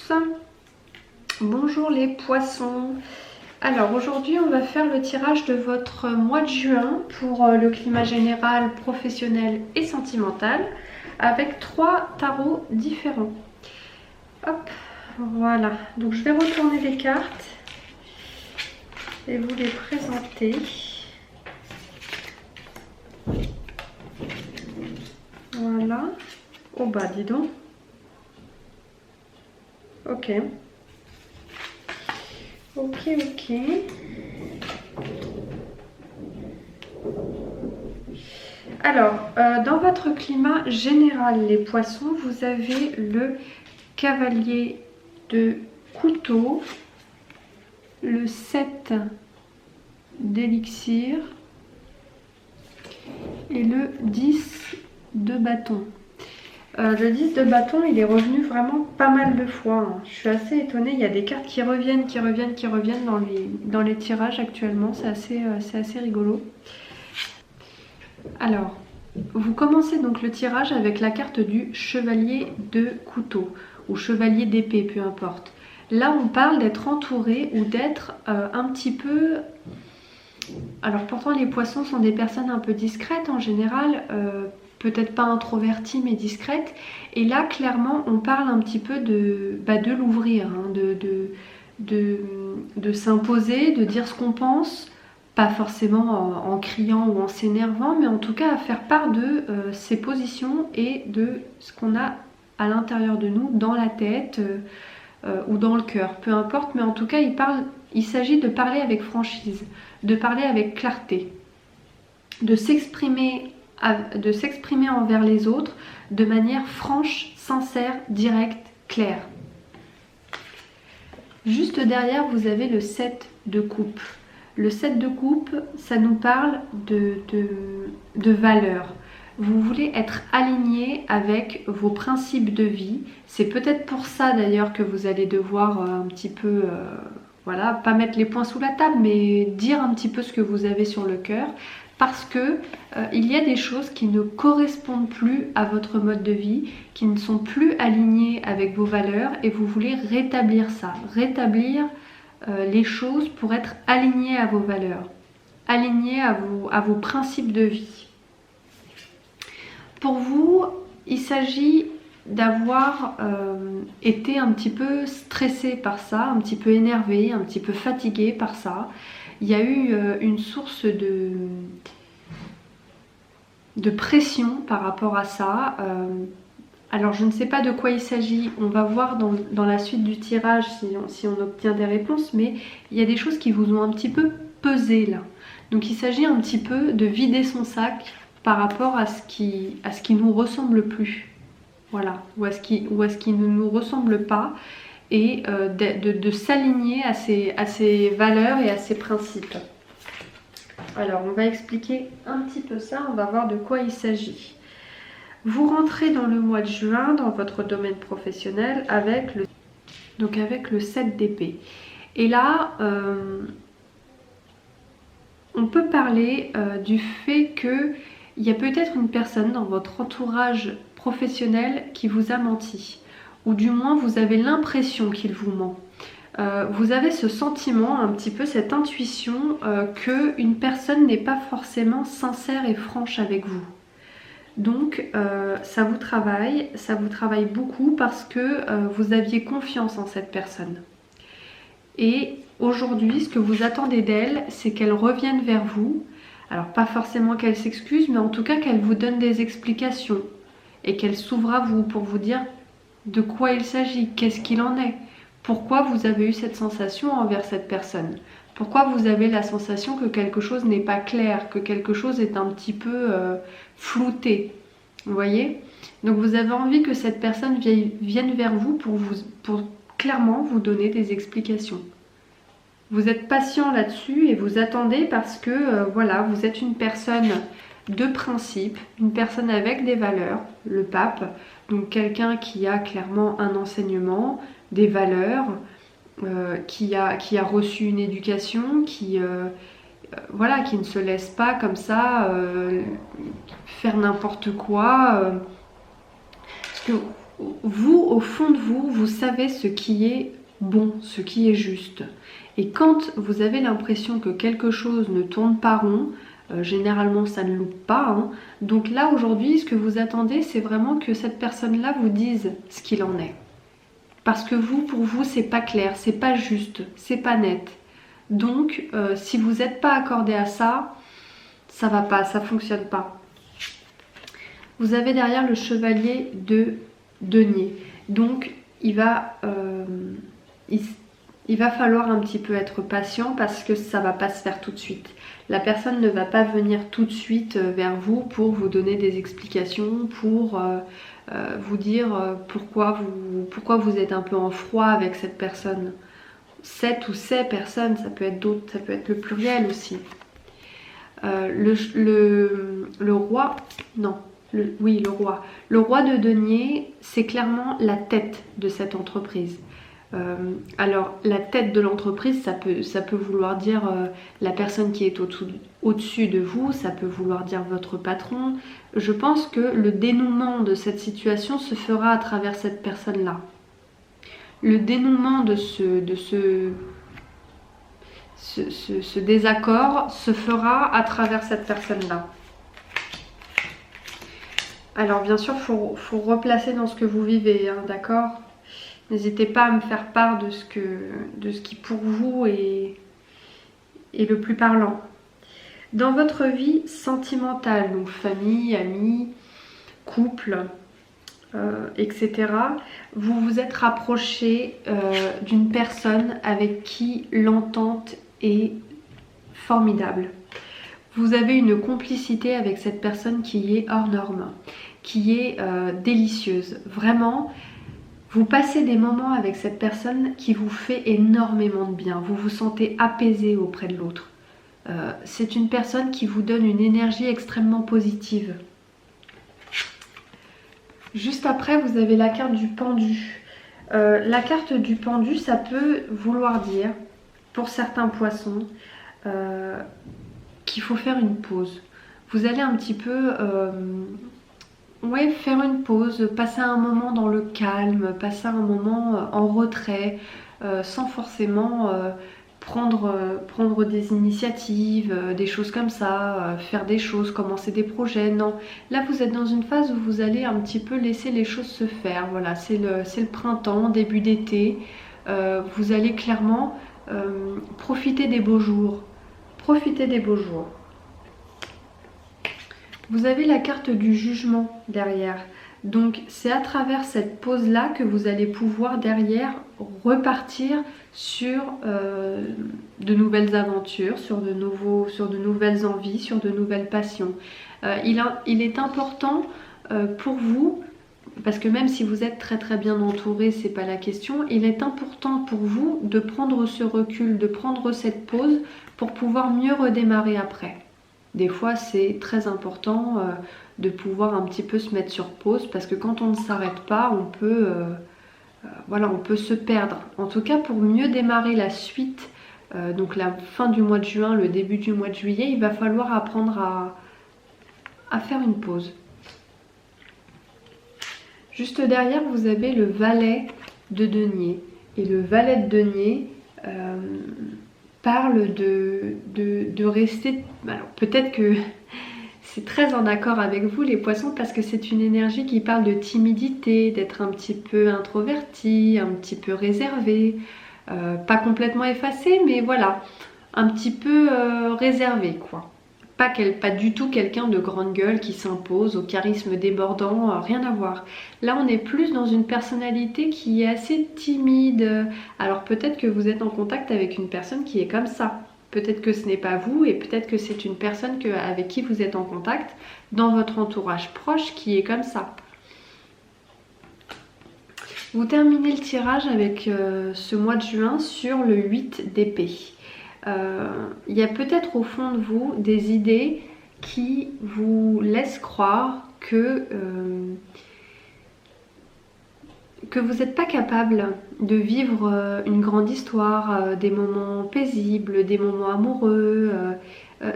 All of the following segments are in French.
tous, bonjour les poissons. Alors aujourd'hui on va faire le tirage de votre mois de juin pour le climat général, professionnel et sentimental avec 3 tarots différents. Hop, voilà, donc je vais retourner les cartes et vous les présenter. Voilà, oh bah dis donc. Ok. Ok. Alors, dans votre climat général, les poissons, vous avez le cavalier de couteau, le 7 d'élixir et le 10 de bâton. Le 10 de bâton, il est revenu vraiment pas mal de fois. Hein. Je suis assez étonnée. Il y a des cartes qui reviennent dans les tirages actuellement. C'est assez rigolo. Alors, vous commencez donc le tirage avec la carte du chevalier de couteau ou chevalier d'épée, peu importe. Là, on parle d'être entouré ou d'être un petit peu... Alors pourtant, les poissons sont des personnes un peu discrètes en général. Peut-être pas introvertie mais discrète, et là clairement on parle un petit peu de l'ouvrir, hein, de s'imposer, de dire ce qu'on pense, pas forcément en criant ou en s'énervant, mais en tout cas à faire part de ses positions et de ce qu'on a à l'intérieur de nous, dans la tête ou dans le cœur, peu importe, mais en tout cas il s'agit de parler avec franchise, de parler avec clarté, de s'exprimer envers les autres de manière franche, sincère, directe, claire. Juste derrière, vous avez le 7 de coupe. Le 7 de coupe, ça nous parle de valeurs. Vous voulez être aligné avec vos principes de vie. C'est peut-être pour ça d'ailleurs que vous allez devoir un petit peu... voilà, pas mettre les poings sous la table, mais dire un petit peu ce que vous avez sur le cœur. Parce que il y a des choses qui ne correspondent plus à votre mode de vie, qui ne sont plus alignées avec vos valeurs, et vous voulez rétablir ça, rétablir les choses pour être aligné à vos valeurs, aligné à vos principes de vie. Pour vous, il s'agit d'avoir été un petit peu stressé par ça, un petit peu énervé, un petit peu fatigué par ça. Il y a eu une source de pression par rapport à ça. Alors je ne sais pas de quoi il s'agit, on va voir dans la suite du tirage si on obtient des réponses, mais il y a des choses qui vous ont un petit peu pesé là. Donc il s'agit un petit peu de vider son sac par rapport à ce qui nous ressemble plus. Voilà, ou à ce qui ne nous ressemble pas, et de s'aligner à ses valeurs et à ses principes. Alors on va expliquer un petit peu ça, on va voir de quoi il s'agit. Vous rentrez dans le mois de juin dans votre domaine professionnel avec le 7 d'épée. Et là, on peut parler du fait qu'il y a peut-être une personne dans votre entourage professionnel qui vous a menti. Ou du moins vous avez l'impression qu'il vous ment. Vous avez ce sentiment, un petit peu cette intuition qu'une personne n'est pas forcément sincère et franche avec vous. Donc ça vous travaille beaucoup parce que vous aviez confiance en cette personne. Et aujourd'hui, ce que vous attendez d'elle, c'est qu'elle revienne vers vous. Alors pas forcément qu'elle s'excuse, mais en tout cas qu'elle vous donne des explications et qu'elle s'ouvre à vous pour vous dire de quoi il s'agit, qu'est-ce qu'il en est. Pourquoi vous avez eu cette sensation envers cette personne? Pourquoi vous avez la sensation que quelque chose n'est pas clair, que quelque chose est un petit peu flouté? Vous voyez? Donc vous avez envie que cette personne vienne vers vous pour clairement vous donner des explications. Vous êtes patient là-dessus et vous attendez parce que voilà, vous êtes une personne de principe, une personne avec des valeurs, le pape, donc quelqu'un qui a clairement un enseignement, des valeurs, qui a reçu une éducation, voilà, qui ne se laisse pas comme ça faire n'importe quoi. Parce que vous, au fond de vous, vous savez ce qui est bon, ce qui est juste. Et quand vous avez l'impression que quelque chose ne tourne pas rond, généralement ça ne loupe pas, hein. Donc là aujourd'hui, ce que vous attendez, c'est vraiment que cette personne-là vous dise ce qu'il en est. Parce que vous, pour vous, c'est pas clair, c'est pas juste, c'est pas net. Donc, si vous n'êtes pas accordé à ça, ça va pas, ça fonctionne pas. Vous avez derrière le chevalier de denier. Donc, il va falloir un petit peu être patient parce que ça va pas se faire tout de suite. La personne ne va pas venir tout de suite vers vous pour vous donner des explications, pour vous dire pourquoi vous êtes un peu en froid avec cette personne. Cette ou ces personnes, ça peut être d'autres, ça peut être le pluriel aussi. Le roi, non, oui, le roi. Le roi de denier, c'est clairement la tête de cette entreprise. Alors, la tête de l'entreprise, ça peut vouloir dire la personne qui est au-dessus de vous, ça peut vouloir dire votre patron. Je pense que le dénouement de cette situation se fera à travers cette personne-là. Le dénouement de ce désaccord se fera à travers cette personne-là. Alors bien sûr, faut replacer dans ce que vous vivez, hein, d'accord ? N'hésitez pas à me faire part de ce qui pour vous est le plus parlant. Dans votre vie sentimentale, donc famille, amis, couple, etc., vous vous êtes rapproché d'une personne avec qui l'entente est formidable. Vous avez une complicité avec cette personne qui est hors norme, qui est délicieuse. Vraiment, vous passez des moments avec cette personne qui vous fait énormément de bien. Vous vous sentez apaisé auprès de l'autre. C'est une personne qui vous donne une énergie extrêmement positive. Juste après, vous avez la carte du pendu. La carte du pendu, ça peut vouloir dire, pour certains poissons, qu'il faut faire une pause. Vous allez un petit peu faire une pause, passer un moment dans le calme, passer un moment en retrait, sans forcément prendre des initiatives, des choses comme ça, faire des choses, commencer des projets. Non, là vous êtes dans une phase où vous allez un petit peu laisser les choses se faire. Voilà, c'est le printemps, début d'été. Vous allez clairement profiter des beaux jours. Profitez des beaux jours. Vous avez la carte du jugement derrière. Donc c'est à travers cette pause-là que vous allez pouvoir derrière repartir sur de nouvelles aventures, sur de nouvelles envies, sur de nouvelles passions. Il est important pour vous, parce que même si vous êtes très très bien entouré, c'est pas la question, il est important pour vous de prendre ce recul, de prendre cette pause pour pouvoir mieux redémarrer après. Des fois, c'est très important de pouvoir un petit peu se mettre sur pause parce que quand on ne s'arrête pas, on peut se perdre. En tout cas, pour mieux démarrer la suite, donc la fin du mois de juin, le début du mois de juillet, il va falloir apprendre à faire une pause. Juste derrière, vous avez le valet de denier. Et le valet de denier parle de rester... Alors peut-être que c'est très en accord avec vous les poissons parce que c'est une énergie qui parle de timidité, d'être un petit peu introverti, un petit peu réservé, pas complètement effacé mais voilà, un petit peu réservé quoi. Pas du tout quelqu'un de grande gueule qui s'impose, au charisme débordant, rien à voir. Là, on est plus dans une personnalité qui est assez timide. Alors peut-être que vous êtes en contact avec une personne qui est comme ça. Peut-être que ce n'est pas vous et peut-être que c'est une personne avec qui vous êtes en contact dans votre entourage proche qui est comme ça. Vous terminez le tirage avec ce mois de juin sur le 8 d'épée. Il y a peut-être au fond de vous des idées qui vous laissent croire que vous n'êtes pas capable de vivre une grande histoire, des moments paisibles, des moments amoureux.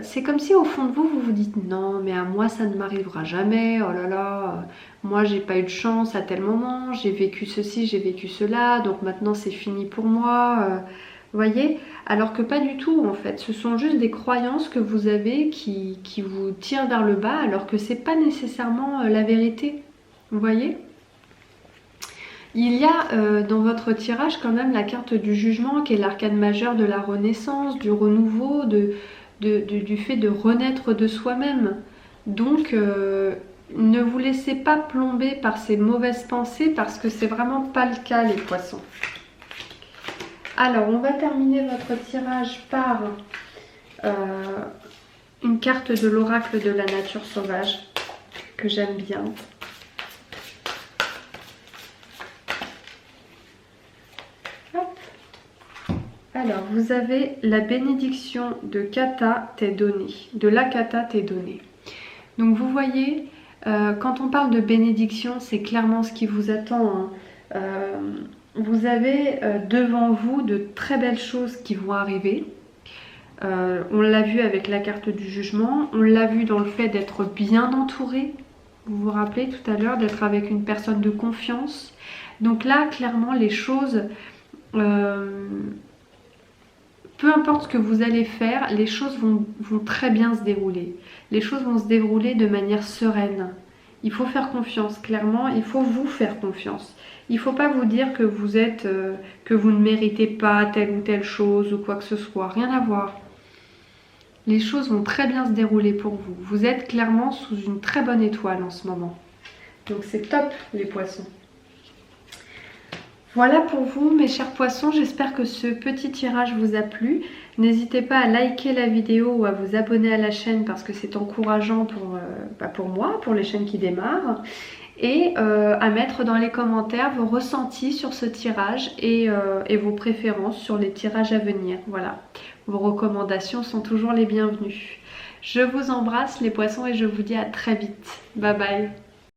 c'est comme si au fond de vous, vous vous dites non, mais à moi ça ne m'arrivera jamais, oh là là, moi j'ai pas eu de chance à tel moment, j'ai vécu ceci, j'ai vécu cela, donc maintenant c'est fini pour moi. Vous voyez? Alors que pas du tout en fait, ce sont juste des croyances que vous avez qui vous tirent vers le bas, alors que c'est pas nécessairement la vérité. Vous voyez? Il y a dans votre tirage quand même la carte du jugement qui est l'arcane majeur de la renaissance, du renouveau, du fait de renaître de soi-même. Donc ne vous laissez pas plomber par ces mauvaises pensées parce que c'est vraiment pas le cas les poissons. Alors on va terminer votre tirage par une carte de l'oracle de la nature sauvage que j'aime bien. Alors, vous avez la bénédiction de Kata t'est donnée, de la Kata t'est donnée. Donc vous voyez, quand on parle de bénédiction, c'est clairement ce qui vous attend. Hein. Vous avez devant vous de très belles choses qui vont arriver. On l'a vu avec la carte du jugement, on l'a vu dans le fait d'être bien entouré. Vous vous rappelez tout à l'heure d'être avec une personne de confiance. Donc là, clairement, les choses... peu importe ce que vous allez faire, les choses vont très bien se dérouler. Les choses vont se dérouler de manière sereine. Il faut faire confiance, clairement, il faut vous faire confiance. Il ne faut pas vous dire que vous êtes, que vous ne méritez pas telle ou telle chose ou quoi que ce soit. Rien à voir. Les choses vont très bien se dérouler pour vous. Vous êtes clairement sous une très bonne étoile en ce moment. Donc c'est top les poissons. Voilà pour vous mes chers poissons, j'espère que ce petit tirage vous a plu. N'hésitez pas à liker la vidéo ou à vous abonner à la chaîne parce que c'est encourageant pour moi, pour les chaînes qui démarrent. Et à mettre dans les commentaires vos ressentis sur ce tirage et vos préférences sur les tirages à venir. Voilà, vos recommandations sont toujours les bienvenues. Je vous embrasse les poissons et je vous dis à très vite. Bye bye.